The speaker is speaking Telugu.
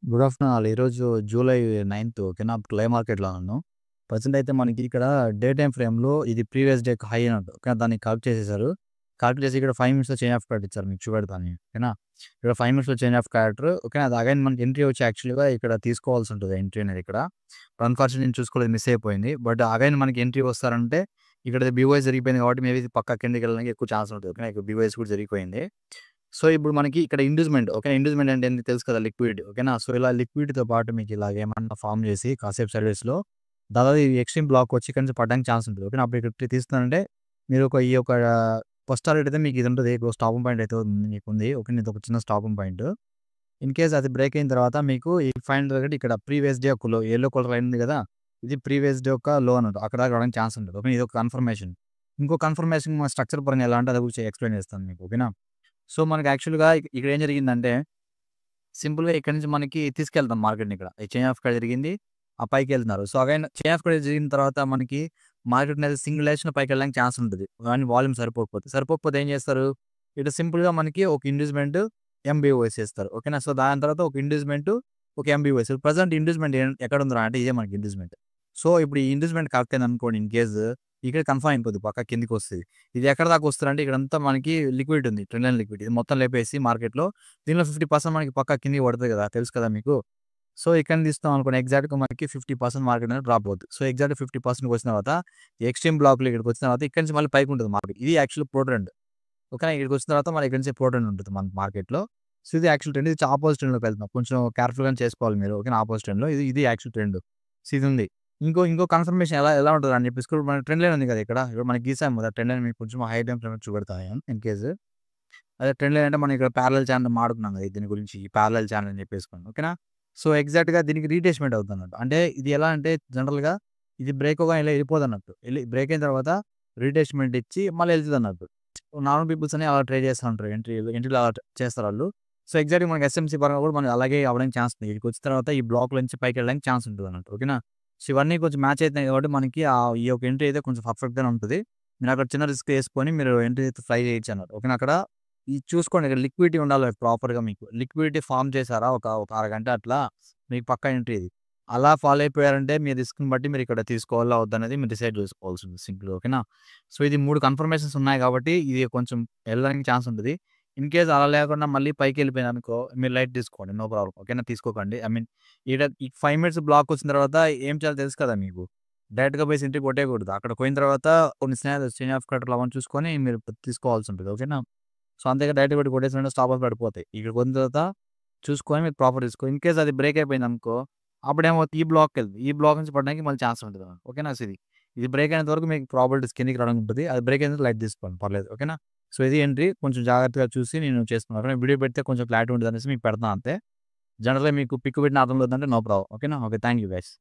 Good afternoon all. ఈరోజు జూలై 9 ఓకేనా. లైవ్ మార్కెట్‌లో ఉన్నాను. ప్రెజెంట్ అయితే మనకి ఇక్కడ డే టైమ్ ఫ్రేమ్‌లో ఇది ప్రీవియస్ డేకి హై అన్నట్టు. ఓకేనా. దాన్ని కరెక్ట్ చేసేసారు. కరెక్ట్ చేసి ఇక్కడ 5 మినిట్స్‌లో చేంజ్ ఆఫ్ క్యారెక్టర్ ఇచ్చారు. మీకు చూపెడతాను నేను. ఓకేనా. ఇక్కడ 5 మినిట్స్‌లో చేంజ్ ఆఫ్ క్యారెక్టర్. ఓకేనా. అది అగైన్ మనకి ఎంట్రీ వచ్చి యాక్చువల్‌గా ఇక్కడ తీసుకోవాల్సి ఉంటది ఎంట్రీ అనేది ఇక్కడ. అన్‌ఫార్చునేట్‌లీ నేను చూసుకోలేదు, మిస్ అయిపోయింది. బట్ అగైన్ మనకి ఎంట్రీ వస్తారంటే ఇక్కడ బీఓఎస్ జరిగిపోయింది కాబట్టి మేబీ పక్కా కిందకెళ్ళడానికి ఎక్కువ ఛాన్స్ ఉంటది. ఓకేనా. ఇక్కడ బీఓఎస్ కూడా జరిగిపోయింది. సో, ఇప్పుడు మనకి ఇక్కడ ఇండ్యూస్‌మెంట్ ఓకేనా. ఇండ్యూస్‌మెంట్ అంటే ఏంది తెలుసు కదా! లిక్విడ్ ఓకేనా. సో, ఇలా లిక్విడ్‌తో పాటు మీకు ఇలాగ ఏమన్నా ఫార్మ్ చేసి కాసేపు సైడ్‌వేస్‌లో దాదాపు ఈ ఎక్స్‌ట్రీమ్ బ్లాక్ వచ్చి ఇక్కడి నుంచి పడడానికి ఛాన్స్ ఉంటది. ఓకేనా. అప్పుడు ఇక్కడ తీస్తున్నారంటే మీరు ఈ యొక్క ఫస్ట్ టార్గెట్ అయితే మీకు ఇది ఉంటది. స్టాపింగ్ పాయింట్ అయితే మీకుంది. ఓకే. ఇదొక చిన్న స్టాపింగ్ పాయింట్. ఇన్ కేస్ అది బ్రేక్ అయిన తర్వాత మీకు ఈ ఫైనల్ టార్గెట్ ఇక్కడ ప్రీవియస్ డే ఒక లో యెల్లో కలర్ లైన్ ఉంది కదా! ఇది ప్రీవియస్ డే యొక్క లో అన్నట్టు. అక్కడ దాకా రావడానికి ఛాన్స్ ఉంటది. ఓకే. ఇదొక కన్ఫర్మేషన్. ఇంకో కన్ఫర్మేషన్ మన స్ట్రక్చర్ పరంగా ఎలా అంటే అది కూడా ఎక్స్‌ప్లెయిన్ చేస్తాను మీకు. ఓకేనా. సో, మనకి యాక్చువల్‌గా ఇక్కడ ఏం జరిగిందంటే సింపుల్‌గా ఇక్కడి నుంచి మనకి తీసుకెళ్తాం మార్కెట్‌ని ఇక్కడ. ఈ చేంజ్ ఆఫ్ క్రెడిట్ జరిగింది. ఆ పైకెళ్తున్నారు. So, again change of credit జరిగిన తర్వాత మనకి మార్కెట్ అనేది సింగిల్ డైరెక్షన్‌లో పైకెళ్ళడానికి ఛాన్స్ ఉంటది. కానీ వాల్యూమ్ సరిపోకపోతే. సరిపోకపోతే ఏం చేస్తారు? ఇటు సింపుల్‌గా మనకి ఒక ఇండ్యూస్‌మెంట్, ఎంబీఓఎస్ చేస్తారు. ఓకేనా. సో, దాని తర్వాత ఒక ఇండ్యూస్‌మెంట్, ఒక ఎంబీఓఎస్. ప్రెజెంట్ ఇండ్యూస్‌మెంట్ ఎక్కడుందిరా అంటే ఇదే మనకి ఇండ్యూస్‌మెంట్. సో, ఇప్పుడు ఈ ఇండ్యూస్‌మెంట్ కరెక్ట్ అయిందనుకోండి ఇన్ కేస్ ఇక్కడ కన్ఫర్మ్ అయిపోద్ది. పక్కా కిందకొస్తది. ఇది ఎక్కడి దాకా వస్తదంటే ఇక్కడంతా మనకి లిక్విడ్ ఉంది. Trend line liquid. ఇది మొత్తం లేపేసి మార్కెట్‌లో దీనిలో 50% మనకి పక్కా కిందకి పడతది కదా! తెలుసు కదా మీకు. సో, ఇక్కడ నుంచి తీస్తున్నాం అనుకోండి ఎగ్జాక్ట్‌గా మనకి 50% మార్కెట్ అనేది డ్రాప్ అవుద్ది. సో, ఎగ్జాక్ట్‌గా 50%కి వచ్చిన తర్వాత ఎక్స్‌ట్రీమ్ బ్లాక్‌లో ఇక్కడికి వచ్చిన తర్వాత ఇక్కడి నుంచి మళ్ళీ పైకి ఉంటది మార్కెట్. ఇది యాక్చువల్ ప్రో ట్రెండ్. ఓకేనా. ఇక్కడికి వచ్చిన తర్వాత మళ్ళీ ఇక్కడి నుంచి ప్రో ట్రెండ్ ఉంటది మన మార్కెట్‌లో. సో, ఇది యాక్చువల్ ట్రెండ్. ఇది అపోజిట్ ట్రెండ్‌లోకి వెళ్తున్నాం. కొంచెం కేర్‌ఫుల్‌గానే చేసుకోవాలి మీరు. ఓకేనా. అపోజిట్ ట్రెండ్‌లో ఇది యాక్చువల్ ట్రెండ్. సో, ఇది ఉంది. ఇంకో కన్ఫర్మేషన్ ఎలా ఉంటది అని చెప్పేసి కూడా మన ట్రెండ్ లైన్ ఉంది కదా! ఇక్కడ. ఇక్కడ మనం గీసాము కదా! ట్రెండ్ లైన్ మీకు కొంచెం హై టైమ్ ఫ్రేమ్‌లో చూపెడతాను ఇన్ కేస్. అదే ట్రెండ్ లైన్ అంటే మనం ఇక్కడ పారలెల్ ఛానెల్ మాట్లాడుకున్నాం కదా! దీని గురించి పారలెల్ ఛానెల్ అని చెప్పేసుకొని. ఓకేనా. సో, ఎగ్జాక్ట్‌గా దీనికి రీట్రేస్‌మెంట్ అవుద్దన్నట్టు. అంటే ఇది ఎలా అంటే జనరల్‌గా ఇది బ్రేక్ అవ్వగానే ఇలా వెళ్ళిపోదన్నట్టు. బ్రేక్ అయిన తర్వాత రీట్రేస్‌మెంట్ ఇచ్చి మళ్ళీ ఎళ్తదన్నట్టు. నార్మల్ పీపుల్స్ అని అలా ట్రేడ్ చేస్తా ఉంటారు. ఎంట్రీలు అలా చేస్తారాళ్ళు. సో, ఎగ్జాక్ట్‌గా మనకి ఎస్ఎంసీ పరంగా కూడా మనకి అలాగే అవ్వడానికి ఛాన్స్ ఉంది. ఇక్కడికొచ్చిన తర్వాత ఈ బ్లాక్‌లో నుంచి పైకెళ్ళడానికి ఛాన్స్ ఉంటదన్నట్టు. ఓకేనా. సో, ఇవన్నీ కొంచెం మ్యాచ్ అయితున్నాయి కాబట్టి మనకి ఈ యొక్క ఎంట్రీ అయితే కొంచెం పర్ఫెక్ట్‌గానే ఉంటది. మీరక్కడ చిన్న రిస్క్ తీసుకొని మీరు ఎంట్రీ అయితే ట్రై చేయొచ్చన్నట్టు. ఓకేనా. అక్కడ ఇది చూసుకోండి. ఇక్కడ లిక్విడిటీ ఉండాలి ప్రాపర్‌గా మీకు. లిక్విడిటీ ఫార్మ్ చేసారా ఒక అరగంట అట్లా మీకు పక్కా ఎంట్రీ ఇది. అలా ఫాలో అయిపోయారంటే మీ రిస్క్‌ని బట్టి మీరు ఇక్కడ తీసుకోవాలా వద్దా అనేది మీరు డిసైడ్ చేసుకోవాల్సింది సింపుల్‌గా. ఓకేనా. సో, ఇది 3 కన్ఫర్మేషన్స్ ఉన్నాయి కాబట్టి ఇది కొంచెం వెళ్ళడానికి ఛాన్స్ ఉంటది. ఇన్ కేస్ అలా లేకుండా మళ్ళీ పైకెళ్ళిపోయిందనుకో మీరు లైట్ తీసుకోండి. No problem. ఓకేనా. తీసుకోకండి. ఐ మీన్ ఈ 5 మినిట్స్ బ్లాక్ వచ్చిన తర్వాత ఏం చేయాలో తెలుసు కదా మీకు. డైరెక్ట్‌గా పోయి ఎంట్రీ కొట్టేయకూడదు. అక్కడికి పోయిన తర్వాత కొన్ని సినారియోస్ చేంజ్ ఆఫ్ క్యారెక్టర్ అవన్నీ చూసుకొని మీరు తీసుకోవాల్సి ఉంటది. ఓకేనా. సో, అంతేగా డైరెక్ట్‌గా పెట్టి కొట్టేసిన వెంటనే స్టాప్ లాస్ పడిపోతాయి. ఇక్కడికి వచ్చిన తర్వాత చూసుకొని మీరు ప్రాఫిట్ తీసుకో. ఇన్ కేస్ అది బ్రేక్ అయిపోయిందనుకో అప్పుడేమవుద్ది ఈ బ్లాక్‌కెళ్తది. ఈ బ్లాక్ నుంచి పడడానికి మళ్ళీ ఛాన్స్ ఉంటది. ఓకేనా. సో, ఇది బ్రేక్ అయినంత వరకు మీకు ప్రాబబిలిటీస్ కిందకి రావడానికి ఉంటది. అది బ్రేక్ అయిన తర్వాత లైట్ తీసుకోండి పర్లేదు. ఓకేనా. సో, ఇది ఎంట్రీ కొంచెం జాగ్రత్తగా చూసి నేను చేసుకున్నాను. వీడియో పెడితే కొంచెం క్లారిటీ ఉంటదనేసి మీకు పెడతాను అంతే. జనరల్‌గా మీకు పిక్ పెట్టిన అర్థం అవుతుందంటే నో ప్రాబ్లమ్. ఓకేనా. ఓకే. Thank you guys.